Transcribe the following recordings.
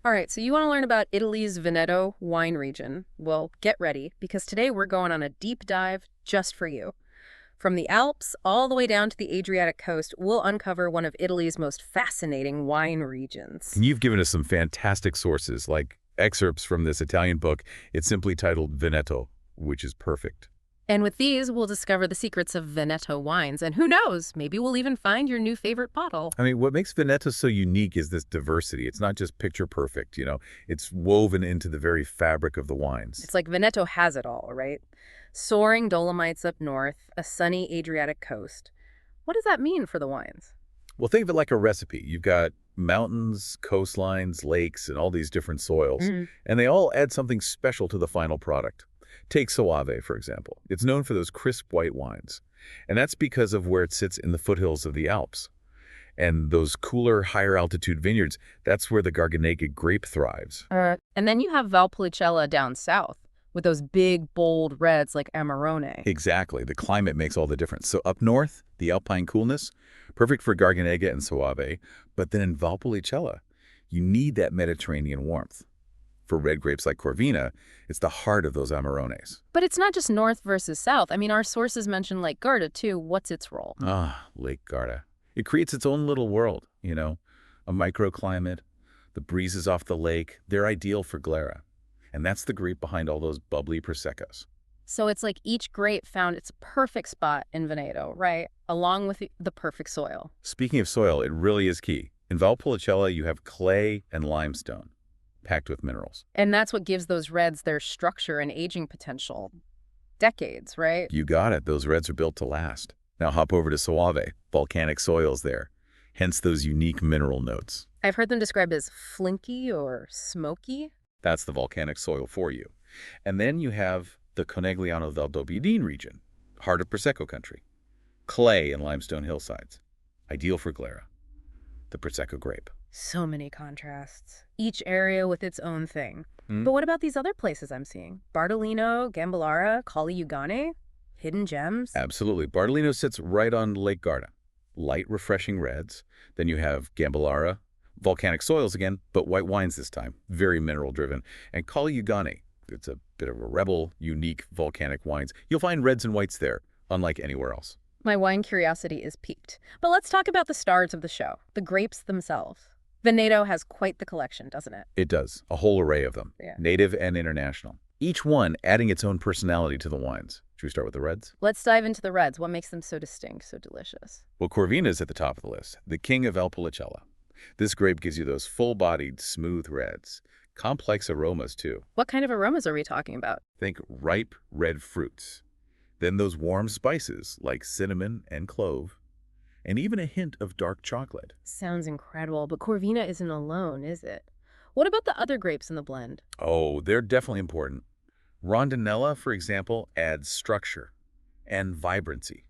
All right, so you want to learn about Italy's Veneto wine region. Well, get ready, because today we're going on a deep dive just for you. From the Alps all the way down to the Adriatic coast, we'll uncover one of Italy's most fascinating wine regions. And you've given us some fantastic sources, like excerpts from this Italian book. It's simply titled Veneto, which is perfect. And with these, we'll discover the secrets of Veneto wines, and who knows, maybe we'll even find your new favorite bottle. I mean, what makes Veneto so unique is this diversity. It's not just picture perfect, it's woven into the very fabric of the wines. It's like Veneto has it all, right? Soaring Dolomites up north, a sunny Adriatic coast. What does that mean for the wines? Well, think of it like a recipe. You've got mountains, coastlines, lakes, and all these different soils, and they all add something special to the final product. Take Soave, for example. It's known for those crisp white wines, and that's because of where it sits in the foothills of the Alps. And those cooler, higher altitude vineyards, that's where the Garganega grape thrives. And then you have Valpolicella down south, with those big, bold reds like Amarone. Exactly. The climate makes all the difference. So up north, the alpine coolness, perfect for Garganega and Soave, but then in Valpolicella, you need that Mediterranean warmth. For red grapes like Corvina, it's the heart of those Amarones. But it's not just north versus south. I mean, our sources mention Lake Garda, too. What's its role? Lake Garda. It creates its own little world, a microclimate, the breezes off the lake. They're ideal for Glera. And that's the grape behind all those bubbly Proseccos. So it's like each grape found its perfect spot in Veneto, right? Along with the perfect soil. Speaking of soil, it really is key. In Valpolicella, you have clay and limestone, packed with minerals. And that's what gives those reds their structure and aging potential. Decades, right? You got it. Those reds are built to last. Now hop over to Soave, volcanic soils there, hence those unique mineral notes. I've heard them described as flinky or smoky. That's the volcanic soil for you. And then you have the Conegliano Valdobbiadene region, heart of Prosecco country. Clay and limestone hillsides, ideal for Glera, the Prosecco grape. So many contrasts. Each area with its own thing. But what about these other places I'm seeing? Bardolino, Gambellara, Colli Ugane? Hidden gems? Absolutely. Bardolino sits right on Lake Garda. Light, refreshing reds. Then you have Gambellara, volcanic soils again, but white wines this time, very mineral-driven. And Colli Ugane, it's a bit of a rebel, unique volcanic wines. You'll find reds and whites there, unlike anywhere else. My wine curiosity is piqued. But let's talk about the stars of the show, the grapes themselves. Veneto has quite the collection, doesn't it? It does, a whole array of them, Yeah. native and international. Each one adding its own personality to the wines. Should we start with the reds? Let's dive into the reds. What makes them so distinct, so delicious? Well, Corvina is at the top of the list, the king of Valpolicella. This grape gives you those full-bodied, smooth reds. Complex aromas, too. What kind of aromas are we talking about? Think ripe red fruits. Then those warm spices like cinnamon and clove, and even a hint of dark chocolate. Sounds incredible, but Corvina isn't alone, is it? What about the other grapes in the blend? Oh, they're definitely important. Rondinella, for example, adds structure and vibrancy.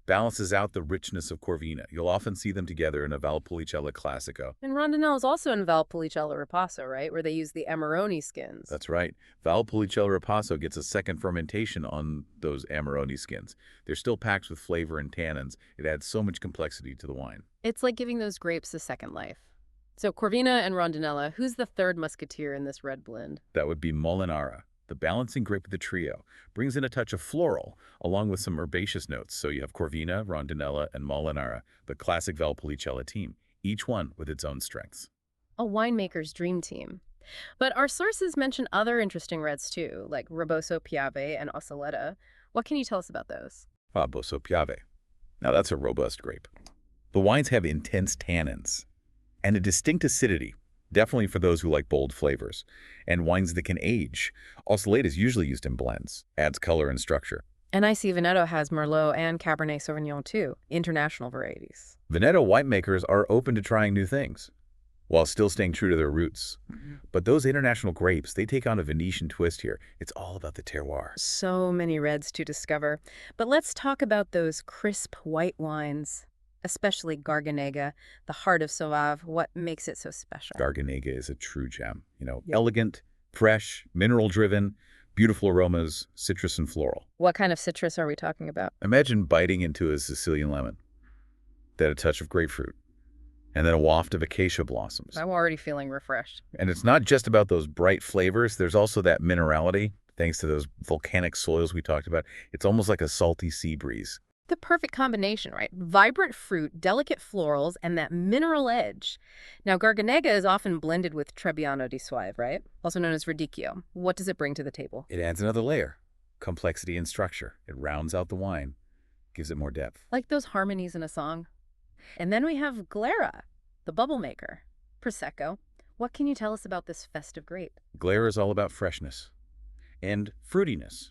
Balances out the richness of Corvina. You'll often see them together in a Valpolicella Classico. And Rondinelle is also in Valpolicella Ripasso, right? Where they use the Amarone skins. That's right. Valpolicella Ripasso gets a second fermentation on those Amarone skins. They're still packed with flavor and tannins. It adds so much complexity to the wine. It's like giving those grapes a second life. So Corvina and Rondinella, who's the third musketeer in this red blend? That would be Molinara, the balancing grape of the trio. Brings in a touch of floral, along with some herbaceous notes. So you have Corvina, Rondinella, and Molinara, the classic Valpolicella team, each one with its own strengths. A winemaker's dream team. But our sources mention other interesting reds too, like Reboso Piave and Ossoletta. What can you tell us about those? Bosso Piave. Now that's a robust grape. The wines have intense tannins and a distinct acidity, definitely for those who like bold flavors, and wines that can age. Ossoletta is usually used in blends, adds color and structure. And I see Veneto has Merlot and Cabernet Sauvignon too, international varieties. Veneto winemakers are open to trying new things, while still staying true to their roots. But those international grapes, they take on a Venetian twist here. It's all about the terroir. So many reds to discover. But let's talk about those crisp white wines, especially Garganega, the heart of Soave. What makes it so special? Garganega is a true gem. Elegant, fresh, mineral-driven, beautiful aromas, citrus and floral. What kind of citrus are we talking about? Imagine biting into a Sicilian lemon, then a touch of grapefruit, and then a waft of acacia blossoms. I'm already feeling refreshed. And it's not just about those bright flavors. There's also that minerality, thanks to those volcanic soils we talked about. It's almost like a salty sea breeze. The perfect combination, right? Vibrant fruit, delicate florals, and that mineral edge. Now, Garganega is often blended with Trebbiano di Suave, right? Also known as Radicchio. What does it bring to the table? It adds another layer, complexity and structure. It rounds out the wine, gives it more depth. Like those harmonies in a song. And then we have Glera, the bubble maker. Prosecco. What can you tell us about this festive grape? Glera is all about freshness and fruitiness.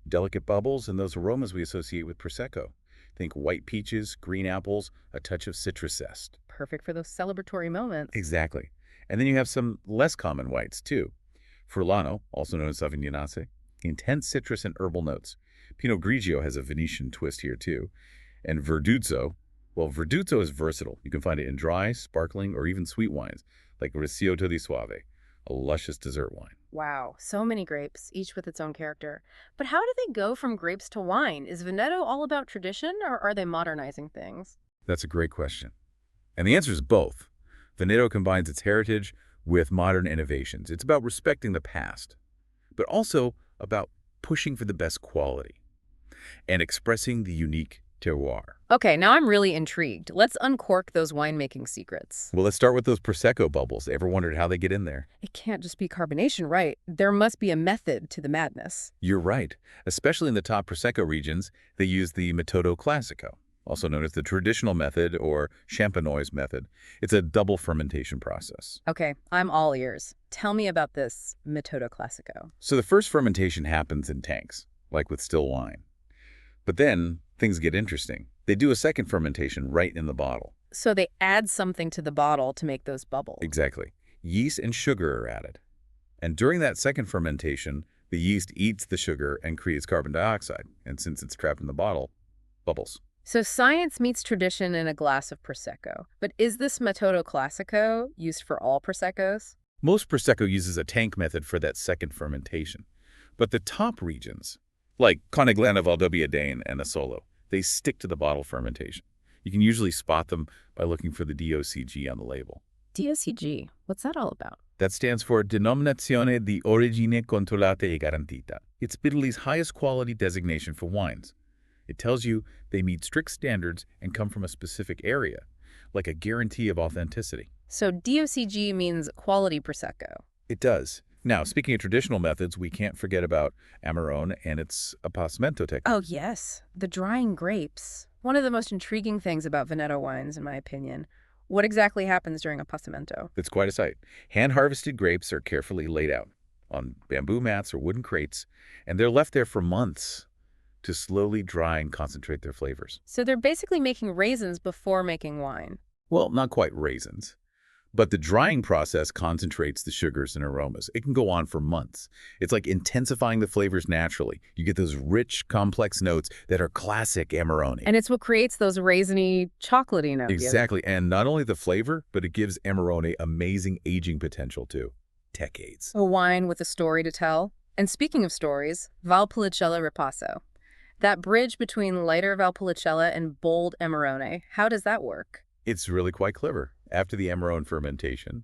Delicate bubbles and those aromas we associate with Prosecco. Think white peaches, green apples, a touch of citrus zest. Perfect for those celebratory moments. Exactly. And then you have some less common whites, too. Furlano, also known as Savignonese, intense citrus and herbal notes. Pinot Grigio has a Venetian twist here, too. And Verduzzo, well, Verduzzo is versatile. You can find it in dry, sparkling, or even sweet wines, like Ricciotto di Suave, a luscious dessert wine. Wow, so many grapes, each with its own character. But how do they go from grapes to wine? Is Veneto all about tradition, or are they modernizing things? That's a great question. And the answer is both. Veneto combines its heritage with modern innovations. It's about respecting the past, but also about pushing for the best quality and expressing the unique terroir. Okay, now I'm really intrigued. Let's uncork those winemaking secrets. Well, let's start with those Prosecco bubbles. Ever wondered how they get in there? It can't just be carbonation, right? There must be a method to the madness. You're right. Especially in the top Prosecco regions, they use the metodo classico, also known as the traditional method or champenoise method. It's a double fermentation process. Okay, I'm all ears. Tell me about this metodo classico. So the first fermentation happens in tanks, like with still wine. But then things get interesting. They do a second fermentation right in the bottle. So they add something to the bottle to make those bubbles. Exactly. Yeast and sugar are added. And during that second fermentation, the yeast eats the sugar and creates carbon dioxide. And since it's trapped in the bottle, bubbles. So science meets tradition in a glass of Prosecco. But is this metodo classico used for all Proseccos? Most Prosecco uses a tank method for that second fermentation. But the top regions, like Coneglana Valdobbiadene and Asolo, they stick to the bottle fermentation. You can usually spot them by looking for the DOCG on the label. DOCG, what's that all about? That stands for Denominazione di Origine Controllata e Garantita. It's Italy's highest quality designation for wines. It tells you they meet strict standards and come from a specific area, like a guarantee of authenticity. So DOCG means quality Prosecco. It does. Now, speaking of traditional methods, we can't forget about Amarone and its appassimento technique. Oh, yes. The drying grapes. One of the most intriguing things about Veneto wines, in my opinion. What exactly happens during appassimento? It's quite a sight. Hand-harvested grapes are carefully laid out on bamboo mats or wooden crates, and they're left there for months to slowly dry and concentrate their flavors. So they're basically making raisins before making wine. Well, not quite raisins. But the drying process concentrates the sugars and aromas. It can go on for months. It's like intensifying the flavors naturally. You get those rich, complex notes that are classic Amarone. And it's what creates those raisiny, chocolatey notes. Exactly. And not only the flavor, but it gives Amarone amazing aging potential too. Decades. A wine with a story to tell. And speaking of stories, Valpolicella Ripasso. That bridge between lighter Valpolicella and bold Amarone, how does that work? It's really quite clever. After the Amarone fermentation,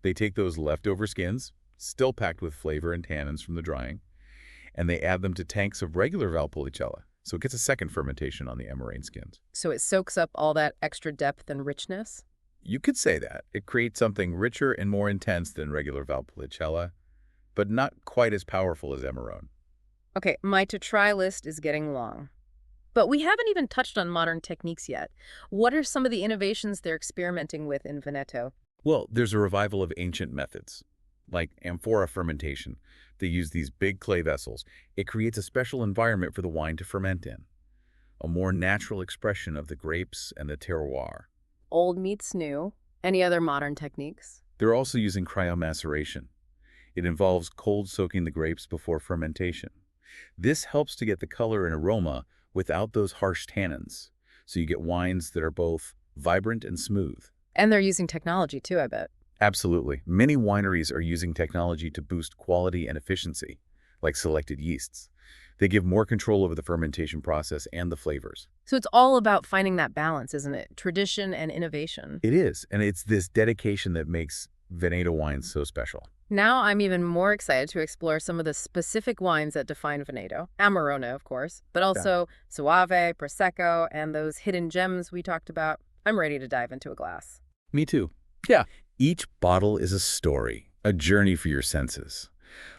they take those leftover skins, still packed with flavor and tannins from the drying, and they add them to tanks of regular Valpolicella. So it gets a second fermentation on the Amarone skins. So it soaks up all that extra depth and richness? You could say that. It creates something richer and more intense than regular Valpolicella, but not quite as powerful as Amarone. Okay, my to-try list is getting long. But we haven't even touched on modern techniques yet. What are some of the innovations they're experimenting with in Veneto? Well, there's a revival of ancient methods, like amphora fermentation. They use these big clay vessels. It creates a special environment for the wine to ferment in, a more natural expression of the grapes and the terroir. Old meets new. Any other modern techniques? They're also using cryomaceration. It involves cold soaking the grapes before fermentation. This helps to get the color and aroma without those harsh tannins, so you get wines that are both vibrant and smooth. And they're using technology too, I bet. Absolutely. Many wineries are using technology to boost quality and efficiency, like selected yeasts. They give more control over the fermentation process and the flavors. So it's all about finding that balance, isn't it? Tradition and innovation. It is, and it's this dedication that makes Veneto wines so special. Now I'm even more excited to explore some of the specific wines that define Veneto. Amarone, of course, but Yeah. also Soave, Prosecco, and those hidden gems we talked about. I'm ready to dive into a glass. Me too. Yeah. Each bottle is a story, a journey for your senses.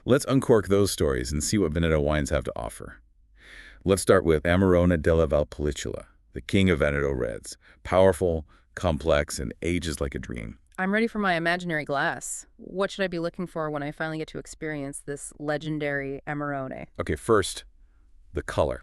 Let's uncork those stories and see what Veneto wines have to offer. Let's start with Amarone della Valpolicella, the king of Veneto reds. Powerful, complex, and ages like a dream. I'm ready for my imaginary glass. What should I be looking for when I finally get to experience this legendary Amarone? Okay, first, the color.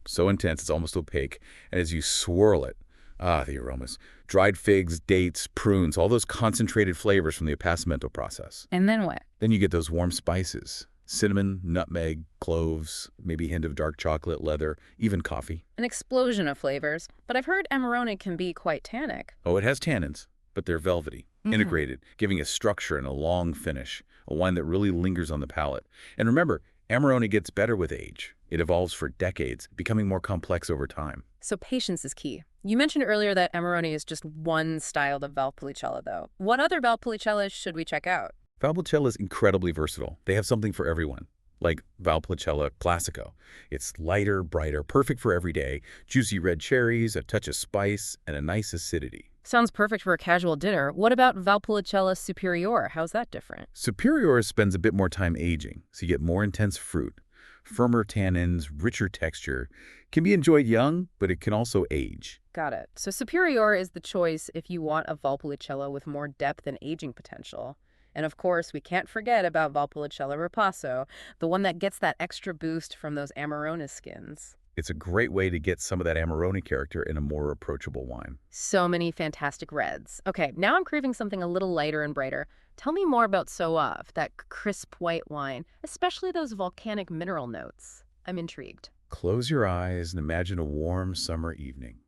So intense, it's almost opaque. And as you swirl it, the aromas. Dried figs, dates, prunes, all those concentrated flavors from the appassimento process. And then what? Then you get those warm spices. Cinnamon, nutmeg, cloves, maybe a hint of dark chocolate, leather, even coffee. An explosion of flavors. But I've heard Amarone can be quite tannic. Oh, it has tannins, but they're velvety, integrated, giving a structure and a long finish, a wine that really lingers on the palate. And remember, Amarone gets better with age. It evolves for decades, becoming more complex over time. So patience is key. You mentioned earlier that Amarone is just one style of Valpolicella, though. What other Valpolicellas should we check out? Valpolicella is incredibly versatile. They have something for everyone, like Valpolicella Classico. It's lighter, brighter, perfect for every day, juicy red cherries, a touch of spice, and a nice acidity. Sounds perfect for a casual dinner. What about Valpolicella Superior? How's that different? Superior spends a bit more time aging, so you get more intense fruit. Firmer tannins, richer texture. Can be enjoyed young, but it can also age. Got it. So Superior is the choice if you want a Valpolicella with more depth and aging potential. And of course, we can't forget about Valpolicella Ripasso, the one that gets that extra boost from those Amarone skins. It's a great way to get some of that Amarone character in a more approachable wine. So many fantastic reds. Okay, now I'm craving something a little lighter and brighter. Tell me more about Soave, that crisp white wine, especially those volcanic mineral notes. I'm intrigued. Close your eyes and imagine a warm summer evening.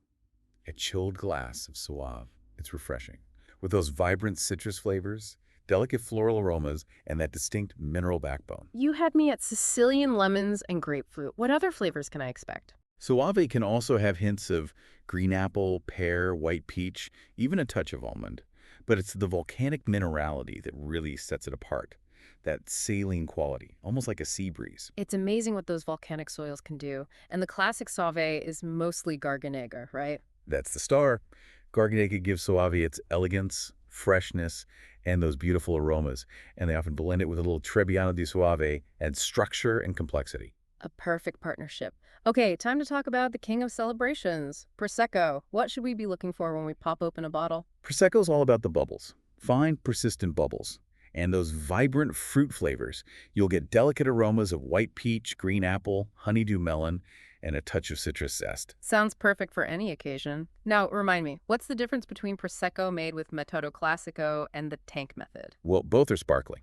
A chilled glass of Soave. It's refreshing. With those vibrant citrus flavors, delicate floral aromas, and that distinct mineral backbone. You had me at Sicilian lemons and grapefruit. What other flavors can I expect? Soave can also have hints of green apple, pear, white peach, even a touch of almond. But it's the volcanic minerality that really sets it apart. That saline quality, almost like a sea breeze. It's amazing what those volcanic soils can do. And the classic Sauve is mostly Garganega, right? That's the star. Garganega gives Soave its elegance, freshness, and those beautiful aromas. And they often blend it with a little Trebbiano di Soave, add structure and complexity. A perfect partnership. Okay, time to talk about the king of celebrations, Prosecco. What should we be looking for when we pop open a bottle? Prosecco's all about the bubbles. Fine, persistent bubbles. And those vibrant fruit flavors. You'll get delicate aromas of white peach, green apple, honeydew melon, and a touch of citrus zest. Sounds perfect for any occasion. Now, remind me, what's the difference between Prosecco made with Metodo Classico and the tank method? Well, both are sparkling.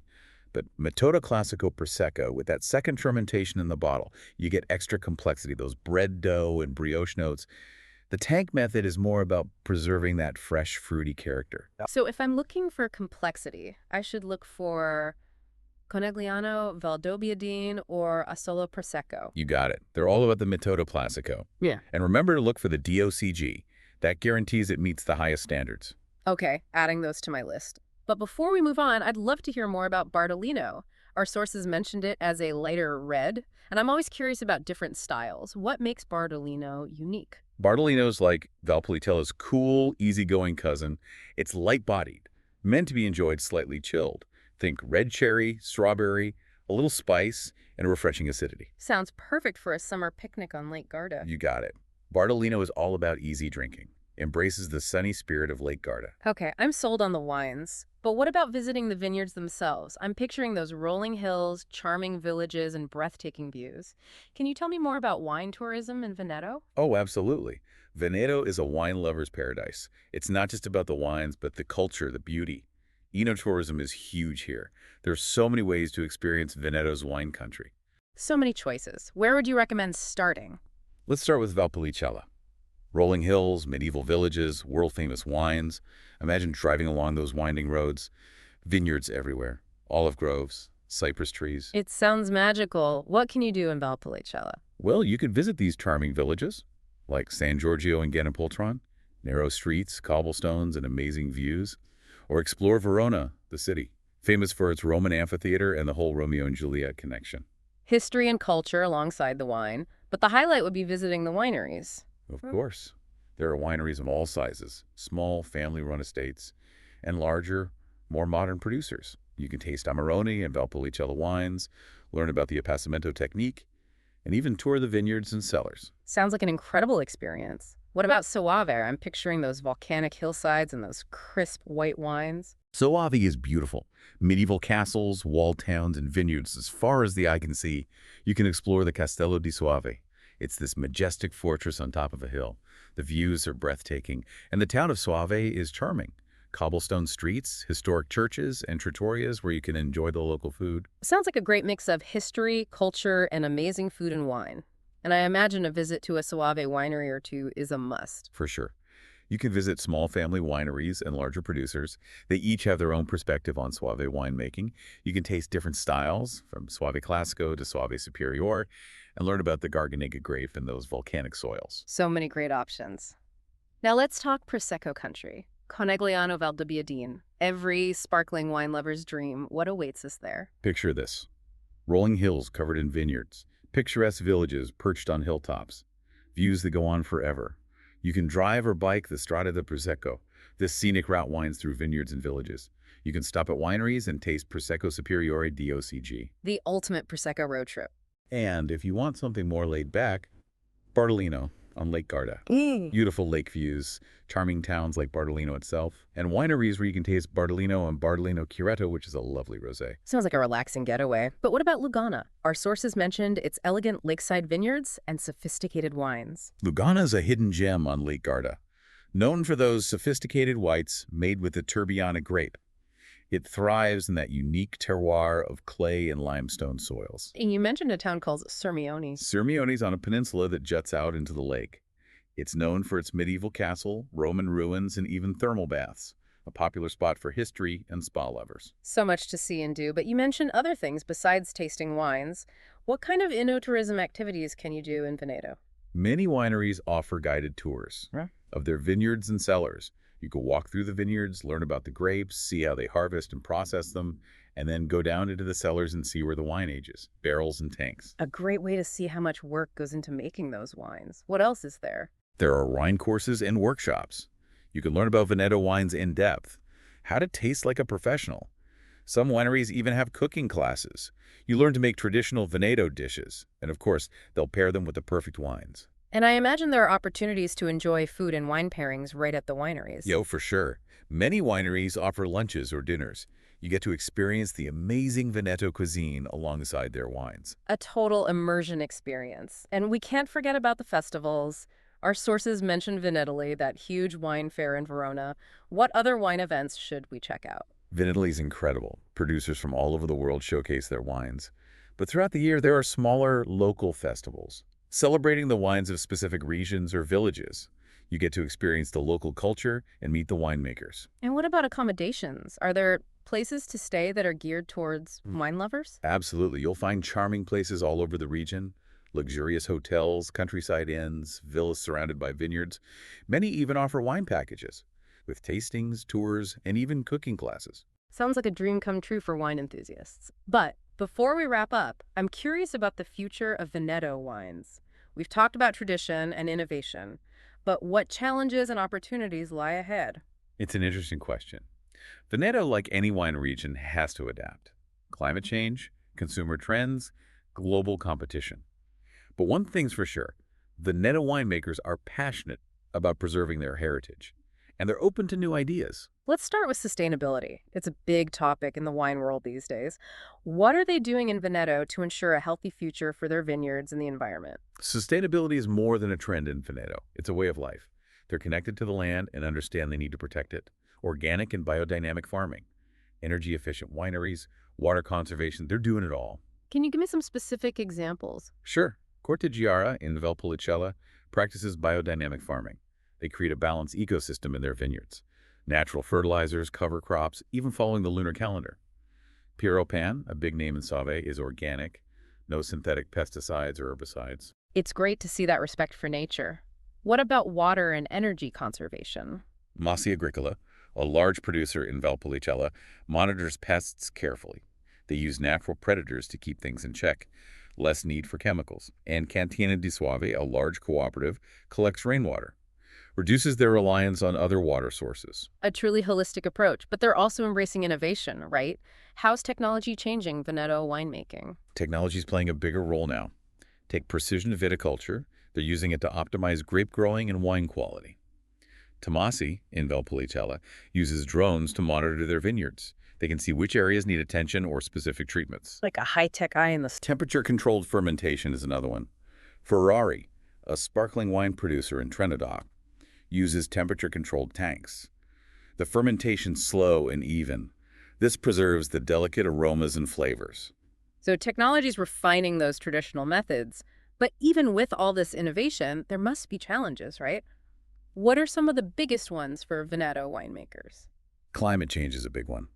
But Metodo Classico Prosecco, with that second fermentation in the bottle, you get extra complexity, those bread dough and brioche notes. The tank method is more about preserving that fresh, fruity character. So if I'm looking for complexity, I should look for Conegliano, Valdobbiadene, or Asolo Prosecco. You got it. They're all about the Metodo Classico. Yeah. And remember to look for the DOCG. That guarantees it meets the highest standards. Okay, adding those to my list. But before we move on, I'd love to hear more about Bardolino. Our sources mentioned it as a lighter red, and I'm always curious about different styles. What makes Bardolino unique? Bardolino's like Valpolicella's cool, easygoing cousin. It's light-bodied, meant to be enjoyed slightly chilled. Think red cherry, strawberry, a little spice, and a refreshing acidity. Sounds perfect for a summer picnic on Lake Garda. You got it. Bardolino is all about easy drinking. Embraces the sunny spirit of Lake Garda. Okay, I'm sold on the wines. But what about visiting the vineyards themselves? I'm picturing those rolling hills, charming villages, and breathtaking views. Can you tell me more about wine tourism in Veneto? Oh, absolutely. Veneto is a wine lover's paradise. It's not just about the wines, but the culture, the beauty. Enotourism is huge here. There's so many ways to experience Veneto's wine country. So many choices. Where would you recommend starting? Let's start with Valpolicella. Rolling hills, medieval villages, world-famous wines. Imagine driving along those winding roads. Vineyards everywhere. Olive groves. cypress trees. It sounds magical. What can you do in Valpolicella? Well, you could visit these charming villages, like San Giorgio and Ganapoltron, narrow streets, cobblestones, and amazing views, or explore Verona, the city, famous for its Roman amphitheater and the whole Romeo and Juliet connection. History and culture alongside the wine, but the highlight would be visiting the wineries. Of course, there are wineries of all sizes, small family-run estates, and larger, more modern producers. You can taste Amarone and Valpolicella wines, learn about the appassimento technique, and even tour the vineyards and cellars. Sounds like an incredible experience. What about Soave? I'm picturing those volcanic hillsides and those crisp white wines. Soave is beautiful. Medieval castles, walled towns, and vineyards as far as the eye can see. You can explore the Castello di Soave. It's this majestic fortress on top of a hill. The views are breathtaking, and the town of Soave is charming. Cobblestone streets, historic churches, and trattorias where you can enjoy the local food. Sounds like a great mix of history, culture, and amazing food and wine. And I imagine a visit to a Soave winery or two is a must. For sure. You can visit small family wineries and larger producers. They each have their own perspective on Soave winemaking. You can taste different styles, from Soave Classico to Soave Superior, and learn about the Garganega grape and those volcanic soils. So many great options. Now let's talk Prosecco country. Conegliano Valdobbiadene. Every sparkling wine lover's dream. What awaits us there? Picture this. Rolling hills covered in vineyards, picturesque villages perched on hilltops, views that go on forever. You can drive or bike the Strada del Prosecco. This scenic route winds through vineyards and villages. You can stop at wineries and taste Prosecco Superiore DOCG. The ultimate Prosecco road trip. And if you want something more laid back, Bartolino on Lake Garda. Beautiful lake views, charming towns like Bartolino itself, and wineries where you can taste Bartolino and Bartolino Chiaretto, which is a lovely rosé. Sounds like a relaxing getaway. But what about Lugana? Our sources mentioned its elegant lakeside vineyards and sophisticated wines. Lugana is a hidden gem on Lake Garda, known for those sophisticated whites made with the Turbiana grape. It thrives in that unique terroir of clay and limestone soils. And you mentioned a town called Sirmione. Sirmione's on a peninsula that juts out into the lake. It's known for its medieval castle, Roman ruins, and even thermal baths, a popular spot for history and spa lovers. So much to see and do, but you mentioned other things besides tasting wines. What kind of ennotourism activities can you do in Veneto? Many wineries offer guided tours of their vineyards and cellars. You can walk through the vineyards, learn about the grapes, see how they harvest and process them, and then go down into the cellars and see where the wine ages, barrels and tanks. A great way to see how much work goes into making those wines. What else is there? There are wine courses and workshops. You can learn about Veneto wines in depth, how to taste like a professional. Some wineries even have cooking classes. You learn to make traditional Veneto dishes, and of course, they'll pair them with the perfect wines. And I imagine there are opportunities to enjoy food and wine pairings right at the wineries. Yo, for sure. Many wineries offer lunches or dinners. You get to experience the amazing Veneto cuisine alongside their wines. A total immersion experience. And we can't forget about the festivals. Our sources mentioned Vinitaly, that huge wine fair in Verona. What other wine events should we check out? Vinitaly is incredible. Producers from all over the world showcase their wines. But throughout the year, there are smaller local festivals, celebrating the wines of specific regions or villages. You get to experience the local culture and meet the winemakers. And what about accommodations? Are there places to stay that are geared towards wine lovers? Absolutely. You'll find charming places all over the region, luxurious hotels, countryside inns, villas surrounded by vineyards. Many even offer wine packages, with tastings, tours, and even cooking classes. Sounds like a dream come true for wine enthusiasts. But before we wrap up, I'm curious about the future of Veneto wines. We've talked about tradition and innovation, but what challenges and opportunities lie ahead? It's an interesting question. Veneto, like any wine region, has to adapt. Climate change, consumer trends, global competition. But one thing's for sure, Veneto winemakers are passionate about preserving their heritage, and they're open to new ideas. Let's start with sustainability. It's a big topic in the wine world these days. What are they doing in Veneto to ensure a healthy future for their vineyards and the environment? Sustainability is more than a trend in Veneto. It's a way of life. They're connected to the land and understand they need to protect it. Organic and biodynamic farming, energy-efficient wineries, water conservation, they're doing it all. Can you give me some specific examples? Sure. Corteggiara in Valpolicella practices biodynamic farming. They create a balanced ecosystem in their vineyards. Natural fertilizers, cover crops, even following the lunar calendar. Pan, a big name in Sauvé, is organic, no synthetic pesticides or herbicides. It's great to see that respect for nature. What about water and energy conservation? Massi Agricola, a large producer in Valpolicella, monitors pests carefully. They use natural predators to keep things in check, less need for chemicals. And Cantina di Suave, a large cooperative, collects rainwater, reduces their reliance on other water sources. A truly holistic approach, but they're also embracing innovation, right? How's technology changing Veneto winemaking? Technology is playing a bigger role now. Take precision viticulture. They're using it to optimize grape growing and wine quality. Tomasi, in Valpolicella, uses drones to monitor their vineyards. They can see which areas need attention or specific treatments. Like a high-tech eye in the... Temperature-controlled fermentation is another one. Ferrari, a sparkling wine producer in Trinidad, uses temperature-controlled tanks. The fermentation's slow and even. This preserves the delicate aromas and flavors. So technology's refining those traditional methods. But even with all this innovation, there must be challenges, right? What are some of the biggest ones for Veneto winemakers? Climate change is a big one.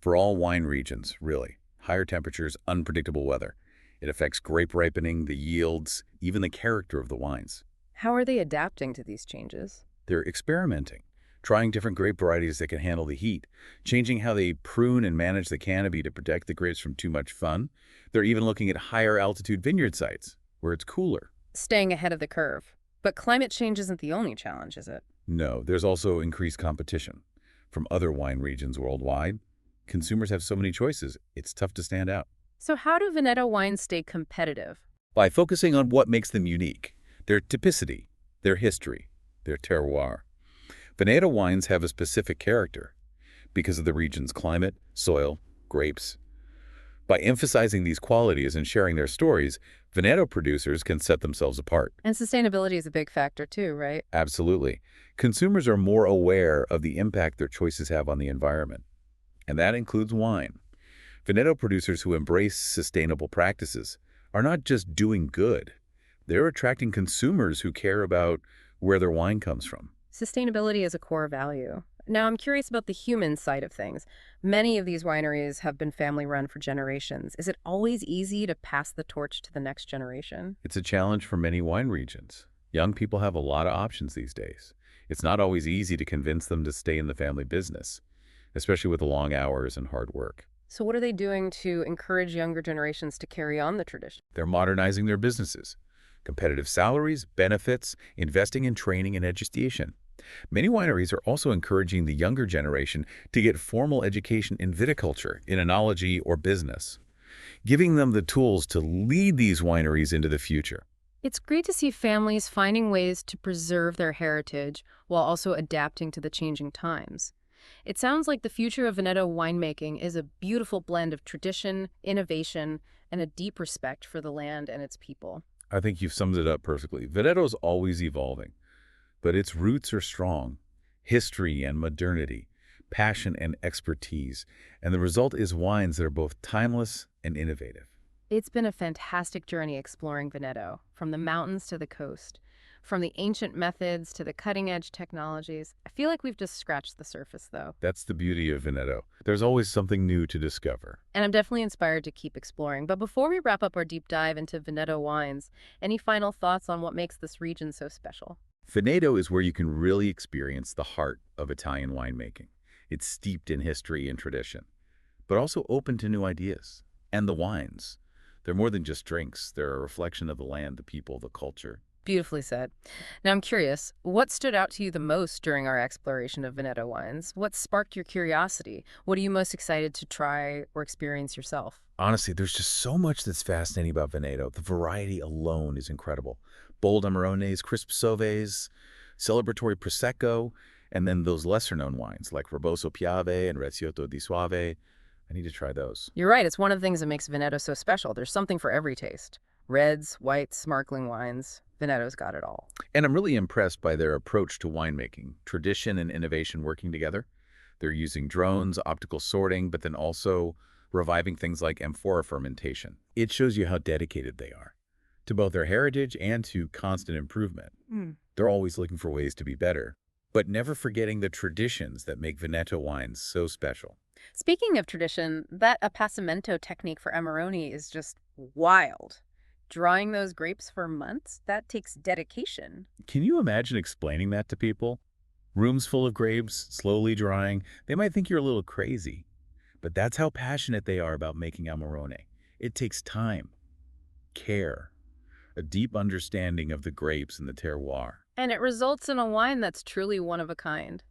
For all wine regions, really. Higher temperatures, unpredictable weather. It affects grape ripening, the yields, even the character of the wines. How are they adapting to these changes? They're experimenting, trying different grape varieties that can handle the heat, changing how they prune and manage the canopy to protect the grapes from too much sun. They're even looking at higher altitude vineyard sites, where it's cooler. Staying ahead of the curve. But climate change isn't the only challenge, is it? No, there's also increased competition from other wine regions worldwide. Consumers have so many choices, it's tough to stand out. So how do Veneto wines stay competitive? By focusing on what makes them unique, their typicity, their history, their terroir. Veneto wines have a specific character because of the region's climate, soil, grapes. By emphasizing these qualities and sharing their stories, Veneto producers can set themselves apart. And sustainability is a big factor too, right? Absolutely. Consumers are more aware of the impact their choices have on the environment, and that includes wine. Veneto producers who embrace sustainable practices are not just doing good. They're attracting consumers who care about where their wine comes from. Sustainability is a core value. Now, I'm curious about the human side of things. Many of these wineries have been family-run for generations. Is it always easy to pass the torch to the next generation? It's a challenge for many wine regions. Young people have a lot of options these days. It's not always easy to convince them to stay in the family business, especially with the long hours and hard work. So what are they doing to encourage younger generations to carry on the tradition? They're modernizing their businesses. Competitive salaries, benefits, investing in training and education. Many wineries are also encouraging the younger generation to get formal education in viticulture, in enology, or business, giving them the tools to lead these wineries into the future. It's great to see families finding ways to preserve their heritage while also adapting to the changing times. It sounds like the future of Veneto winemaking is a beautiful blend of tradition, innovation, and a deep respect for the land and its people. I think you've summed it up perfectly. Veneto's always evolving, but its roots are strong. History and modernity, passion and expertise, and the result is wines that are both timeless and innovative. It's been a fantastic journey exploring Veneto, from the mountains to the coast, from the ancient methods to the cutting-edge technologies. I feel like we've just scratched the surface, though. That's the beauty of Veneto. There's always something new to discover. And I'm definitely inspired to keep exploring. But before we wrap up our deep dive into Veneto wines, any final thoughts on what makes this region so special? Veneto is where you can really experience the heart of Italian winemaking. It's steeped in history and tradition, but also open to new ideas. And the wines. They're more than just drinks. They're a reflection of the land, the people, the culture. Beautifully said. Now I'm curious, what stood out to you the most during our exploration of Veneto wines? What sparked your curiosity? What are you most excited to try or experience yourself? Honestly, there's just so much that's fascinating about Veneto. The variety alone is incredible. Bold Amarones, crisp Sauves, celebratory Prosecco, and then those lesser-known wines like Reboso Piave and Recioto di Suave. I need to try those. You're right, it's one of the things that makes Veneto so special. There's something for every taste. Reds, whites, sparkling wines. Veneto's got it all. And I'm really impressed by their approach to winemaking, tradition and innovation working together. They're using drones, optical sorting, but then also reviving things like amphora fermentation. It shows you how dedicated they are to both their heritage and to constant improvement. They're always looking for ways to be better. but never forgetting the traditions that make Veneto wines so special. Speaking of tradition, that appassimento technique for Amarone is just wild. Drawing those grapes for months, that takes dedication. Can you imagine explaining that to people? Rooms full of grapes, slowly drying, they might think you're a little crazy. But that's how passionate they are about making Amarone. It takes time, care, a deep understanding of the grapes and the terroir. And it results in a wine that's truly one of a kind.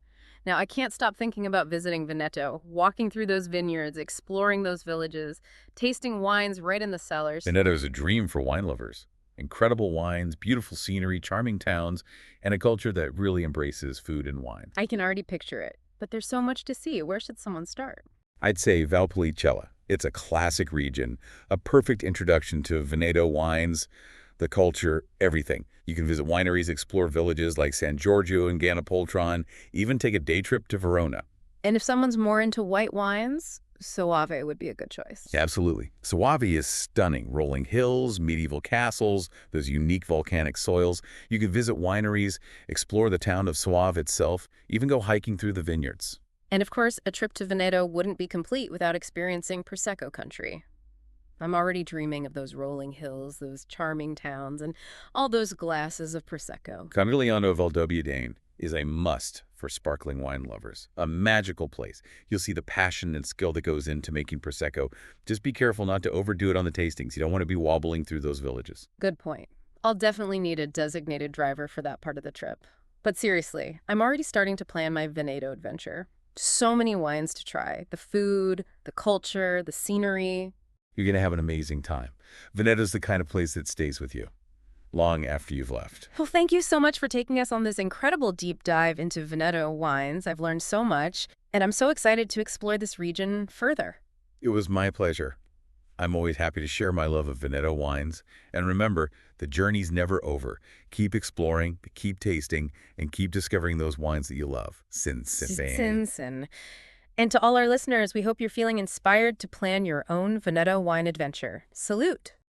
Now, I can't stop thinking about visiting Veneto, walking through those vineyards, exploring those villages, tasting wines right in the cellars. Veneto is a dream for wine lovers. Incredible wines, beautiful scenery, charming towns, and a culture that really embraces food and wine. I can already picture it. But there's so much to see. Where should someone start? I'd say Valpolicella. It's a classic region, a perfect introduction to Veneto wines, the culture, everything. You can visit wineries, explore villages like San Giorgio and Ganapoltron, even take a day trip to Verona. And if someone's more into white wines, Soave would be a good choice. Absolutely. Soave is stunning. Rolling hills, medieval castles, those unique volcanic soils. You can visit wineries, explore the town of Soave itself, even go hiking through the vineyards. And of course, a trip to Veneto wouldn't be complete without experiencing Prosecco country. I'm already dreaming of those rolling hills, those charming towns, and all those glasses of Prosecco. Conegliano Valdobbiadene is a must for sparkling wine lovers. A magical place. You'll see the passion and skill that goes into making Prosecco. Just be careful not to overdo it on the tastings. You don't want to be wobbling through those villages. Good point. I'll definitely need a designated driver for that part of the trip. But seriously, I'm already starting to plan my Veneto adventure. So many wines to try. The food, the culture, the scenery. You're going to have an amazing time. Veneto's the kind of place that stays with you long after you've left. Well, thank you so much for taking us on this incredible deep dive into Veneto wines. I've learned so much, and I'm so excited to explore this region further. It was my pleasure. I'm always happy to share my love of Veneto wines. And remember, the journey's never over. Keep exploring, keep tasting, and keep discovering those wines that you love. Sinsen. And to all our listeners, we hope you're feeling inspired to plan your own Veneto wine adventure. Salute!